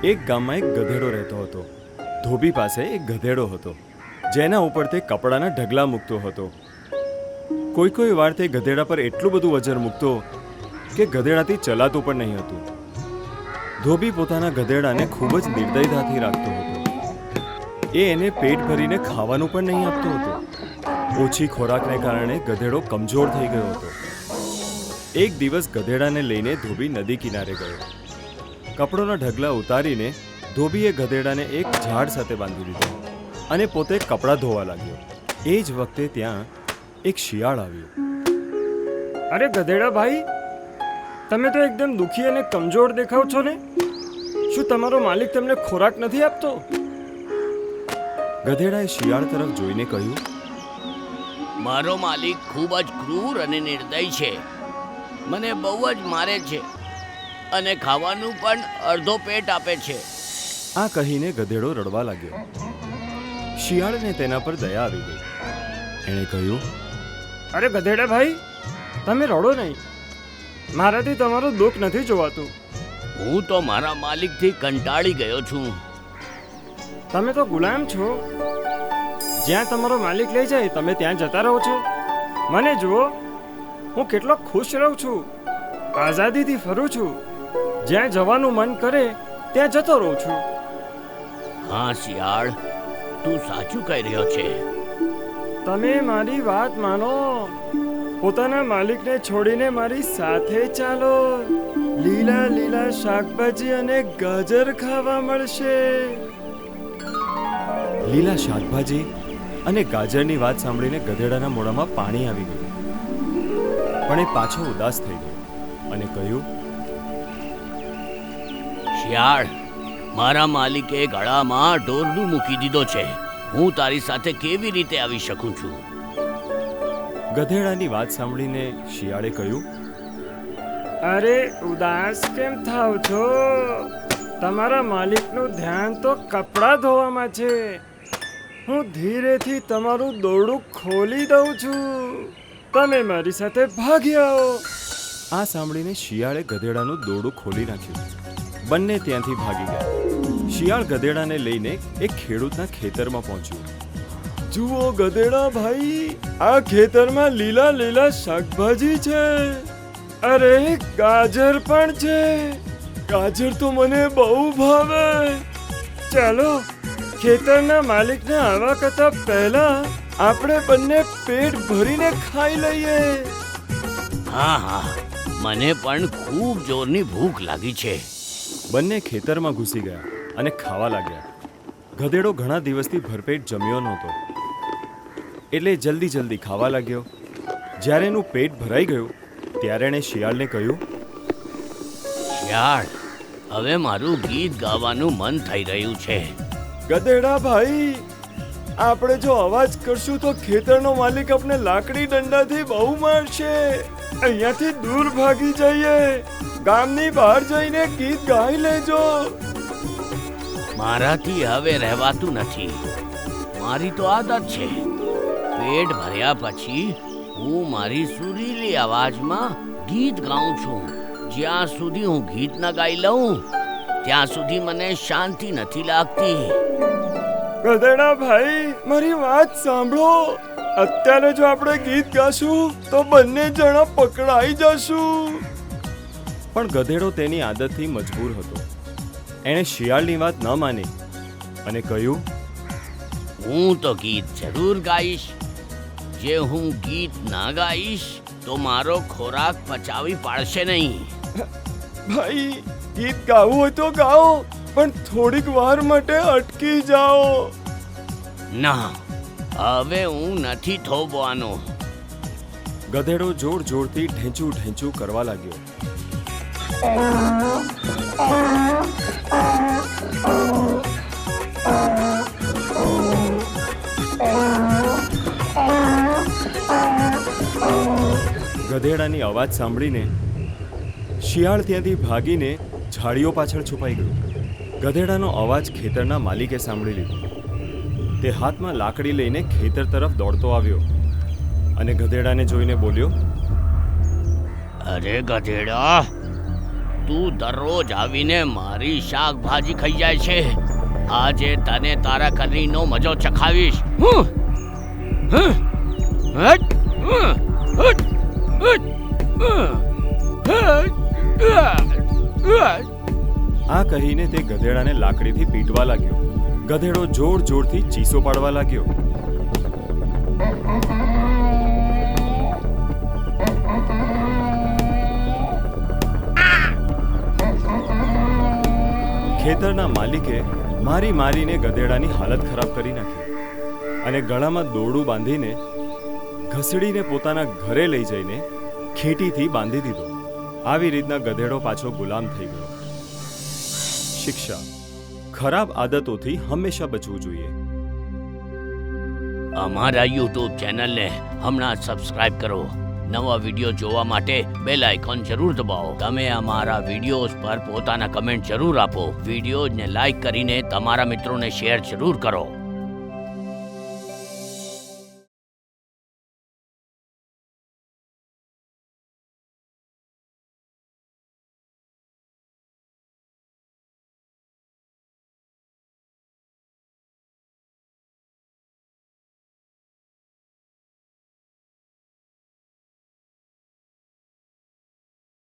એક ગામમાં એક ગધેડો રહેતો હતો. ધોબી પાસે એક ગધેડો હતો, જેના ઉપર તે કપડાના ઢગલા મૂકતો હતો. કોઈ વાર તે ગધેડા પર એટલું બધું વજન મૂકતો કે ગધેડાથી ચલાતું પણ નહીં હતું. ધોબી પોતાના ગધેડાને ખૂબ જ નિર્દયતાથી રાખતો હતો. એ એને પેટ ભરીને ખાવાનું પણ નહીં આપતો હતો. ઓછી ખોરાકને કારણે ગધેડો કમજોર થઈ ગયો હતો. એક દિવસ ગધેડાને લઈને ધોબી નદી કિનારે ગયો. કપડોના ઢગલા ઉતારીને ધોબીએ ગધેડાને એક ઝાડ સાથે બાંધી દીધો અને પોતે કપડાં ધોવા લાગ્યો. એ જ વખતે ત્યાં એક શિયાળ આવ્યું. અરે ગધેડા ભાઈ, તમે તો એકદમ દુખી અને કમજોર દેખાવ છો ને. શું તમારો માલિક તમને ખોરાક નથી આપતો? ગધેડાએ શિયાળ તરફ જોઈને કહ્યું, મારો માલિક ખૂબ જ ક્રૂર અને નિર્દય છે. મને બહુ જ મારે છે અને ખાવાનું પણ અડધો પેટ આપે છે. આ કહીને ગધેડો રડવા લાગ્યો. શિયાળને તેના પર દયા આવી ગઈ. એણે કહ્યું, અરે ગધેડા ભાઈ, તમે રડો નહીં. મારાથી તમારું દુઃખ નથી જોવાતું. હું તો મારા માલિકથી કંટાળી ગયો છું. તમે તો ગુલામ છો. જ્યાં તમારો માલિક લઈ જાય તમે ત્યાં જતા રહો છો. મને જુઓ, હું કેટલો ખુશ રહું છું. આઝાદીથી ફરું છું. જ્યાં જવાનું મન કરે ત્યાં જતો રહું છું. હા શિયાળ, તું સાચું કહી રહ્યો છે. તમે મારી વાત માનો. પોતાના માલિકને છોડીને મારી સાથે ચાલો. લીલા લીલા શાકભાજી અને ગાજર ખાવા મળશે. લીલા શાકભાજી અને ગાજરની વાત સાંભળીને ગધેડાના મોઢામાં પાણી આવી ગયું. પણ એ પાછો ઉદાસ થઈ ગયો અને કહ્યું, શિયાળ, મારા માલિકે ગળામાં દોરડું મૂકી દીધો છે. હું તારી સાથે કેવી રીતે આવી શકું છું? ગધેડાની વાત સાંભળીને શિયાળે કહ્યું, અરે ઉદાસ કેમ થાવ છો? તમારા માલિકનું ધ્યાન તો કપડાં ધોવામાં છે. હું ધીરેથી તમારું દોરડું ખોલી દઉં છું. તમે મારી સાથે ભાગી આવો. આ સાંભળીને શિયાળે ગધેડાનું દોરડું ખોલી નાખ્યું. બંને ત્યાંથી ભાગી ગયા. શિયાળ ગધેડાને લઈને એક ખેડૂતના ખેતરમાં પહોંચ્યું. જુઓ ગધેડા ભાઈ, આ ખેતરમાં લીલા લીલા શાકભાજી છે. અરે ગાજર પણ છે. ગાજર તો મને બહુ ભાવે. ચાલો, ખેતરના માલિકને આવા કરતા પહેલા આપણે બંને પેટ ભરીને ખાઈ લઈએ. હા હા, મને પણ ખૂબ જોરની ભૂખ લાગી છે. બંને ખેતરમાં ઘૂસી ગયા અને ખાવા લાગ્યા. ગધેડો ઘણા દિવસથી ભરપેટ જમ્યો નહોતો, એટલે જલ્દી ખાવા લાગ્યો. જ્યારે એનું પેટ ભરાઈ ગયું ત્યારે એણે શિયાળને કહ્યું, શિયાળ, હવે મારું ગીત ગાવાનું મન થઈ રહ્યું છે. ગધેડા ભાઈ, આપણે જો અવાજ કરશું તો ખેતરનો માલિક આપણે લાકડી દંડાથી બહુ મારશે. અહીંયાથી દૂર ભાગી જઈએ. ગામની બહાર જઈને ગીત ગાઈ લેજો. મારાથી હવે રહેવાતું નથી. મારી તો આદત છે. પેટ ભર્યા પછી હું મારી સુરીલી અવાજમાં ગીત ગાઉં છું. જ્યાં સુધી હું ગીત ન ગાઈ લઉં ત્યાં સુધી મને શાંતિ નથી લાગતી. ગધેડા ભાઈ, મારી વાત સાંભળો. અત્યારે જો આપણે ગીત ગાશું તો બંને જણા પકડાઈ જશું. પણ ગધેડો તેની આદતથી મજબૂર હતો. એણે શિયાળની વાત ન માની અને કહ્યું, હું તો ગીત જરૂર ગાઈશ. જે હું ગીત ના ગાઈશ તો મારો ખોરાક પચાવી પાડશે નહીં. ભાઈ, ગીત ગાવું હોય તો ગાઓ, પણ થોડીક વાર માટે અટકી જાઓ. ના, હવે હું નથી થોભવાનો. ગધેડો જોરથી ઢેંચું કરવા લાગ્યો. ગધેડાની અવાજ સાંભળીને શિયાળ ત્યાંથી ભાગીને ઝાડીઓ પાછળ છુપાઈ ગયું. ગધેડાનો અવાજ ખેતરના માલિકે સાંભળી લીધો. તે હાથમાં લાકડી લઈને ખેતર તરફ દોડતો આવ્યો અને ગધેડાને જોઈને બોલ્યો, અરે ગધેડા, તું દરરોજ આવીને મારી શાકભાજી ખાઈ જાય છે. આજે તને તારા કરીનો મજો ચખાવીશ. આ કહીને તે ગધેડાને લાકડીથી પીટવા લાગ્યો. ગધેડો જોર જોરથી ચીસો પાડવા લાગ્યો. ખેતરના માલિકે મારીને ગધેડાની હાલત ખરાબ કરી નાખી અને ગળામાં દોરડું બાંધીને ઘસડીને પોતાના ઘરે લઈ જઈને ખેટીથી બાંધી દીધો. આવી રીતના ગધેડો પાછો ગુલામ થઈ ગયો. શિક્ષા: ખરાબ આદતોથી હંમેશા બચવું જોઈએ. અમારા યુટ્યુબ ચેનલને હમણાં જ સબસ્ક્રાઇબ કરો. નવા વિડીયો જોવા માટે બેલ આઇકોન જરૂર દબાવો. તમે અમારા વિડીયોઝ પર પોતાના કમેન્ટ જરૂર આપો. વિડીયોને લાઈક કરીને તમારા મિત્રોને શેર જરૂર કરો.